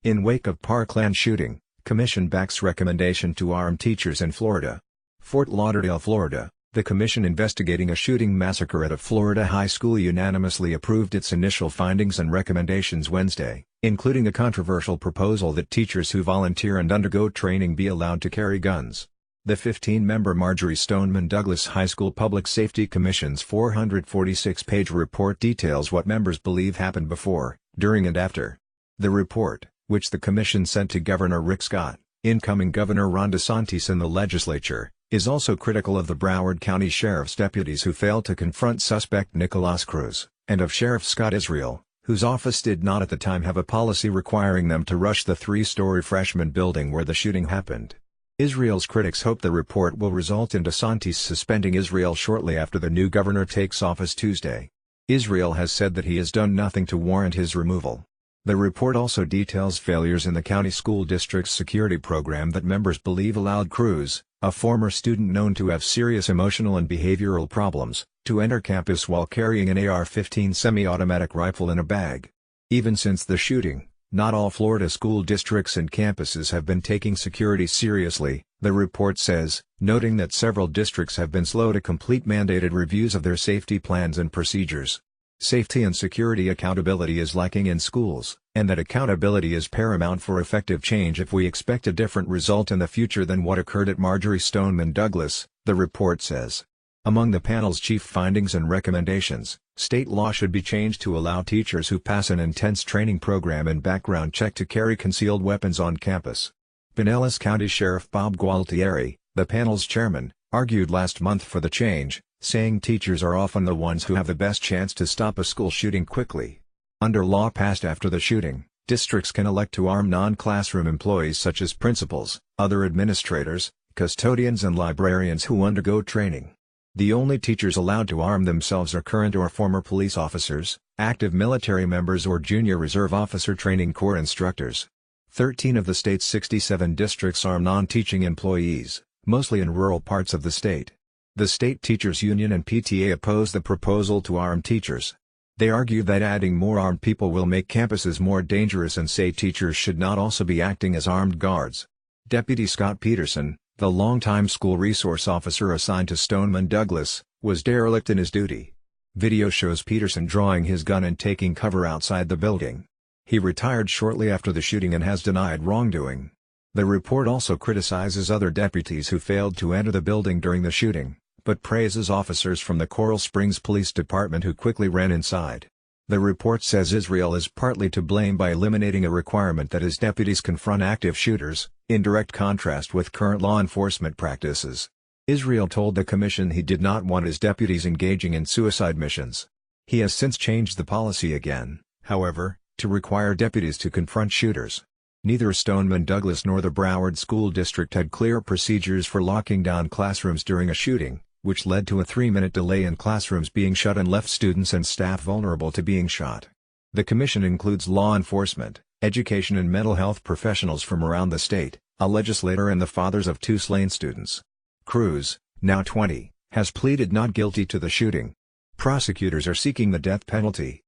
In wake of Parkland shooting, Commission backs recommendation to arm teachers in Florida. Fort Lauderdale, Florida, the commission investigating a shooting massacre at a Florida high school unanimously approved its initial findings and recommendations Wednesday, including a controversial proposal that teachers who volunteer and undergo training be allowed to carry guns. The 15-member Marjorie Stoneman Douglas High School Public Safety Commission's 446-page report details what members believe happened before, during and after. The report, which the commission sent to Governor Rick Scott, incoming Governor Ron DeSantis and the legislature, is also critical of the Broward County Sheriff's deputies who failed to confront suspect Nicholas Cruz, and of Sheriff Scott Israel, whose office did not at the time have a policy requiring them to rush the three-story freshman building where the shooting happened. Israel's critics hope the report will result in DeSantis suspending Israel shortly after the new governor takes office Tuesday. Israel has said that he has done nothing to warrant his removal. The report also details failures in the county school district's security program that members believe allowed Cruz, a former student known to have serious emotional and behavioral problems, to enter campus while carrying an AR-15 semi-automatic rifle in a bag. Even since the shooting, not all Florida school districts and campuses have been taking security seriously, the report says, noting that several districts have been slow to complete mandated reviews of their safety plans and procedures. Safety and security accountability is lacking in schools, and that accountability is paramount for effective change if we expect a different result in the future than what occurred at Marjorie Stoneman Douglas, the report says. Among the panel's chief findings and recommendations, state law should be changed to allow teachers who pass an intense training program and background check to carry concealed weapons on campus. Pinellas County Sheriff Bob Gualtieri, the panel's chairman, argued last month for the change, saying teachers are often the ones who have the best chance to stop a school shooting quickly. Under law passed after the shooting, districts can elect to arm non-classroom employees such as principals, other administrators, custodians and librarians who undergo training. The only teachers allowed to arm themselves are current or former police officers, active military members or junior reserve officer training corps instructors. 13 of the state's 67 districts arm non-teaching employees, mostly in rural parts of the state. The state teachers union and PTA oppose the proposal to arm teachers. They argue that adding more armed people will make campuses more dangerous and say teachers should not also be acting as armed guards. Deputy Scott Peterson, the longtime school resource officer assigned to Stoneman Douglas, was derelict in his duty. Video shows Peterson drawing his gun and taking cover outside the building. He retired shortly after the shooting and has denied wrongdoing. The report also criticizes other deputies who failed to enter the building during the shooting, but praises officers from the Coral Springs Police Department who quickly ran inside. The report says Israel is partly to blame by eliminating a requirement that his deputies confront active shooters, in direct contrast with current law enforcement practices. Israel told the commission he did not want his deputies engaging in suicide missions. He has since changed the policy again, however, to require deputies to confront shooters. Neither Stoneman Douglas nor the Broward School District had clear procedures for locking down classrooms during a shooting, which led to a 3-minute delay in classrooms being shut and left students and staff vulnerable to being shot. The commission includes law enforcement, education and mental health professionals from around the state, a legislator and the fathers of 2 slain students. Cruz, now 20, has pleaded not guilty to the shooting. Prosecutors are seeking the death penalty.